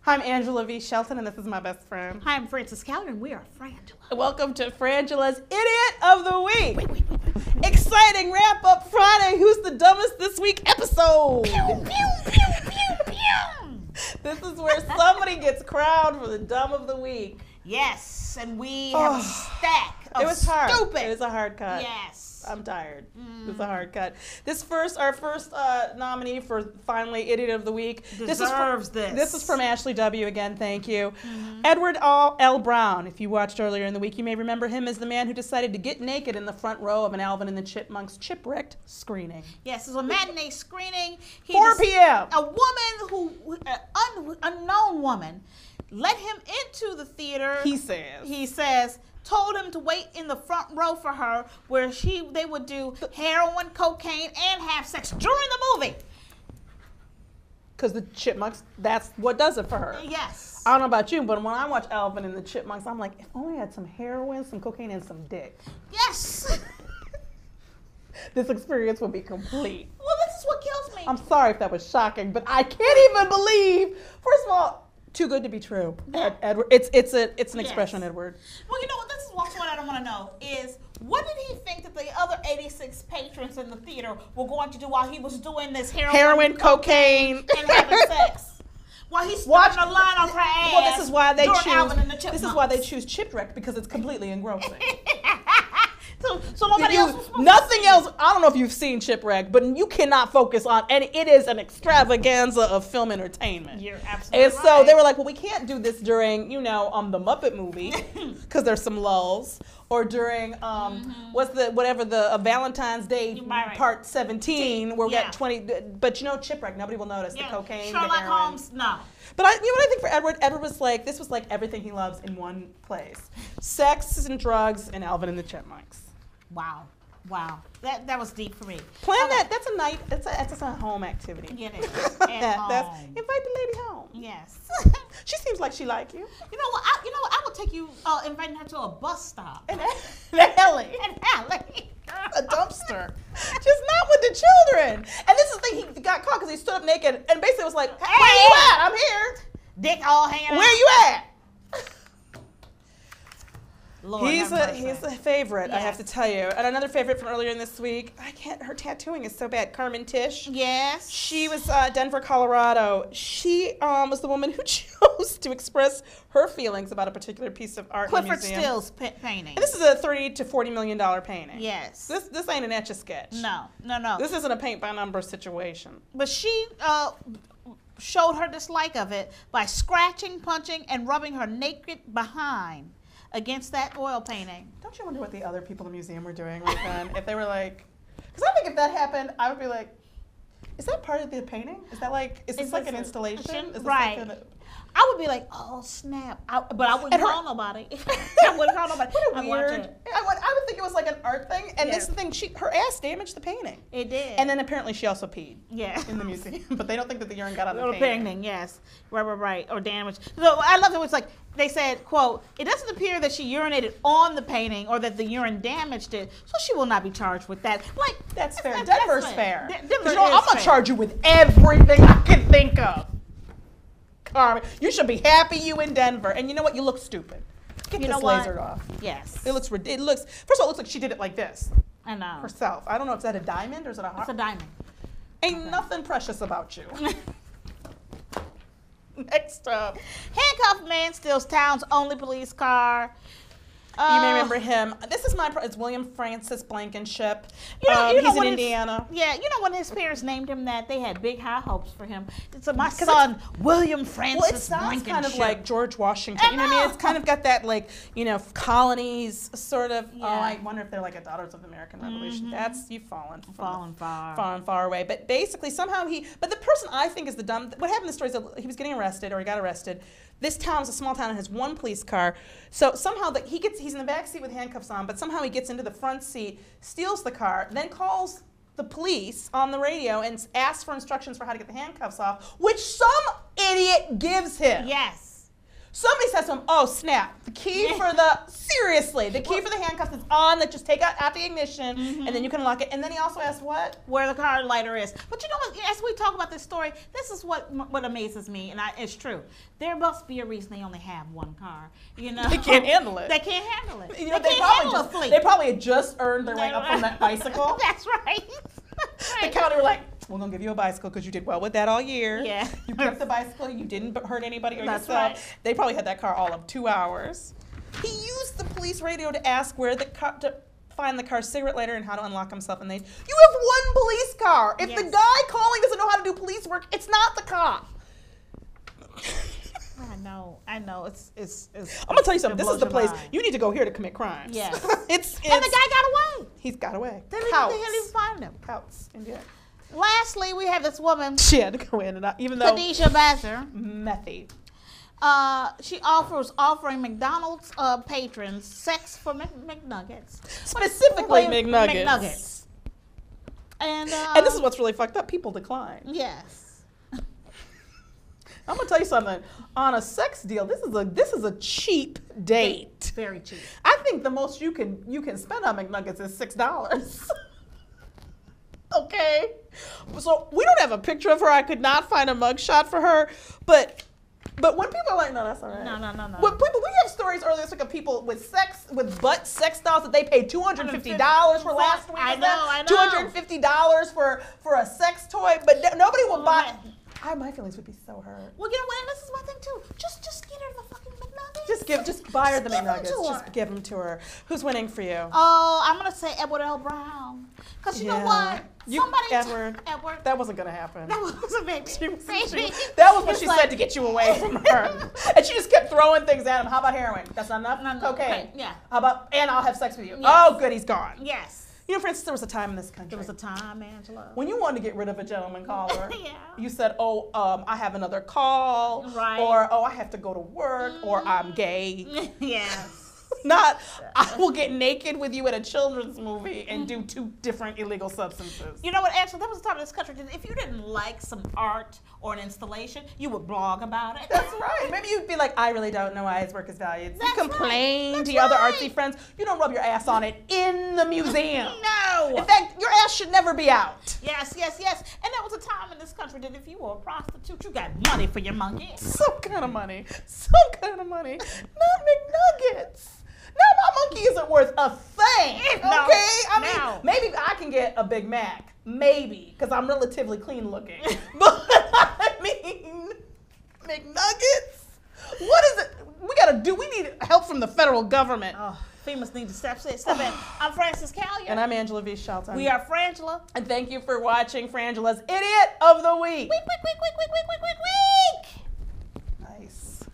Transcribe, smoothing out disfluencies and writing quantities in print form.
I'm Angela V. Shelton, and this is my best friend. Hi, I'm Frances Coward, and we are Frangela. Welcome to Frangela's Idiot of the Week. Wait. Exciting wrap-up Friday, Who's the Dumbest This Week episode. Pew, pew, pew, pew, pew. This is where somebody gets crowned for the dumb of the week. Yes, and we have a stack of It was hard. stupid. It was a hard cut. Yes. I'm tired. It was a hard cut. Our first nominee for finally Idiot of the Week. Deserves this. This is from Ashley W. again, thank you. Edward L. Brown. If you watched earlier in the week, you may remember him as the man who decided to get naked in the front row of an Alvin and the Chipmunks Chipwrecked screening. Yes, it was a matinee screening. 4 p.m. A woman unknown woman, let him into the theater. He says, told him to wait in the front row for her, where they would do heroin, cocaine, and have sex during the movie. Because the Chipmunks, that's what does it for her. Yes. I don't know about you, but when I watch Alvin and the Chipmunks, I'm like, if only I had some heroin, some cocaine, and some dick. Yes. This experience would be complete. Well, this is what kills me. I'm sorry if that was shocking, but I can't even believe. First of all, too good to be true. Yeah. Edward, it's an expression, Edward. Well, you know what? This is what I don't want to know is, what did he think that the other 86 patrons in the theater were going to do while he was doing this heroin, cocaine, and having sex? While he's starting a line off her ass. Well, this is why they choose. This is why they choose Chipwrecked, because it's completely engrossing. So nobody else was supposed nothing to else. I don't know if you've seen Chipwrecked, but you cannot focus on any. It is an extravaganza of film entertainment. You're absolutely right. And so they were like, well, we can't do this during, the Muppet movie, because there's some lulls, or during the Valentine's Day part 17, where we got 20. But Chipwrecked, nobody will notice the cocaine. Sherlock Holmes, no. But what I think for Edward was like, this was like everything he loves in one place: sex and drugs and Alvin and the Chipmunks. Wow. That was deep for me. Plan that. That's a night. That's a home activity. Yeah, it is. Invite the lady home. Yes. She seems like she like you. You know what? I would take you, inviting her to a bus stop. An alley. A dumpster. Just not with the children. And this is the thing, he got caught because he stood up naked and basically was like, hey, where you at? I'm here. Dick all hanging out. Where you at? Lord, he's a favorite, yes. I have to tell you. And another favorite from earlier in this week, her tattooing is so bad. Carmen Tish. Yes. She was Denver, Colorado. She was the woman who chose to express her feelings about a particular piece of art in the museum. Clifford Still's painting. And this is a $30 to $40 million painting. Yes. This ain't an Etch-a-Sketch. No. This isn't a paint-by-number situation. But she showed her dislike of it by scratching, punching, and rubbing her naked behind against that oil painting. Don't you wonder what the other people in the museum were doing right then? If they were like, because I think if that happened, I would be like, is that part of the painting? Is this like an installation? Is this right. Like I would be like, oh snap! But I wouldn't call nobody. I wouldn't call nobody. What a weird. I would think it was like an art thing, and this is the thing. Her ass damaged the painting. It did. And then apparently she also peed. Yeah. In the museum, but they don't think that the urine got on the painting. Yes. Right. Or damaged. So I love it. It was like they said, "quote It doesn't appear that she urinated on the painting or that the urine damaged it, so she will not be charged with that." Like that's fair. Denver's fair. Denver I'm gonna charge you with everything I can think of. Carmen, you should be happy you in Denver. And you know what? You look stupid. Get this lasered off. Yes. It looks, first of all, it looks like she did it like this. I know. Herself. I don't know, is that a diamond or is it a heart? It's a diamond. Ain't nothing precious about you. Next up. Handcuffed man steals town's only police car. You may remember him. This is it's William Francis Blankenship. He's in Indiana. When his parents named him that, they had big high hopes for him. So my son, William Francis Blankenship. Well, it sounds kind of like George Washington. You know what I mean? It's kind of got that colonies sort of. Yeah. I wonder if they're like a Daughters of the American Revolution. You've fallen far away. But basically, but the person I think is the dumb. What happened in the story is that he was getting arrested, or he got arrested. This town is a small town and has one police car. So somehow he's in the back seat with handcuffs on, but somehow he gets into the front seat, steals the car, then calls the police on the radio and asks for instructions for how to get the handcuffs off, which some idiot gives him. Yes. Somebody says to him, oh, snap. The key for the key for the handcuffs is on. That just take out the ignition, and then you can unlock it. And then he also asks what? Where the car lighter is. But you know what? As we talk about this story, this is what amazes me, and it's true. There must be a reason they only have one car. You know, they can't handle it. They can't handle it. You know, they can't handle a fleet. They probably had just earned their way up on that bicycle. That's right. The county were like, we're going to give you a bicycle because you did well with that all year. Yeah. You kept the bicycle. You didn't hurt anybody or That's yourself. Right. They probably had that car all of 2 hours. He used the police radio to ask where the car, to find the car's cigarette lighter and how to unlock himself. And you have one police car. If the guy calling doesn't know how to do police work, it's not the cop. I know. It's I'm gonna tell you something. This is the place you need to go here to commit crimes. Yes. it's and the guy got away. He's got away. They didn't even find him. Pouts. Indeed. Lastly, we have this woman. She had to go in and out, even though Khadijah Bazzer. Methy. She offering McDonald's patrons sex for McNuggets. Specifically McNuggets. And this is what's really fucked up. People decline. Yes. I'm gonna tell you something. On a sex deal, this is a cheap date. Very cheap. I think the most you can spend on McNuggets is $6. Okay. So we don't have a picture of her. I could not find a mugshot for her, but when people are like, no, that's all right. No. When we have stories earlier this week of people with butt sex dolls that they paid $250 for last week. I know. $250 for a sex toy, but nobody will buy. My feelings would be so hurt. Well, you know what? And this is my thing too. Just get her the fucking McNuggets. Just buy her the McNuggets. Just give them to her. Who's winning for you? Oh, I'm gonna say Edward L. Brown. Cause you know what? Edward. That wasn't gonna happen. That wasn't baby. That was what she said to get you away from her. And she just kept throwing things at him. How about heroin? That's not enough. No. Okay. Yeah. How about and I'll have sex with you? Yes. Oh, good, he's gone. Yes. You know, for instance, there was a time in this country. There was a time, Angela. When you wanted to get rid of a gentleman caller, Yeah. You said, I have another call. Right. Or, I have to go to work. Or, I'm gay. Yes. Not, I will get naked with you at a children's movie and do 2 different illegal substances. You know what, Angela, there was a time in this country that if you didn't like some art or an installation, you would blog about it. That's right. Maybe you'd be like, I really don't know why his work is valued. You complain right. to your other artsy friends. You don't rub your ass on it in the museum. No. In fact, your ass should never be out. Yes. And there was a time in this country that if you were a prostitute, you got money for your monkey. Some kind of money. Not McNuggets. Now my monkey isn't worth a thing, okay? Maybe I can get a Big Mac, maybe, because I'm relatively clean looking. But I mean, McNuggets? What is it? We need help from the federal government. Oh, FEMA's need to step in. I'm Frances Callier. And I'm Angela V. Shelton. We are Frangela. And thank you for watching Frangela's Idiot of the Week. Week. Nice.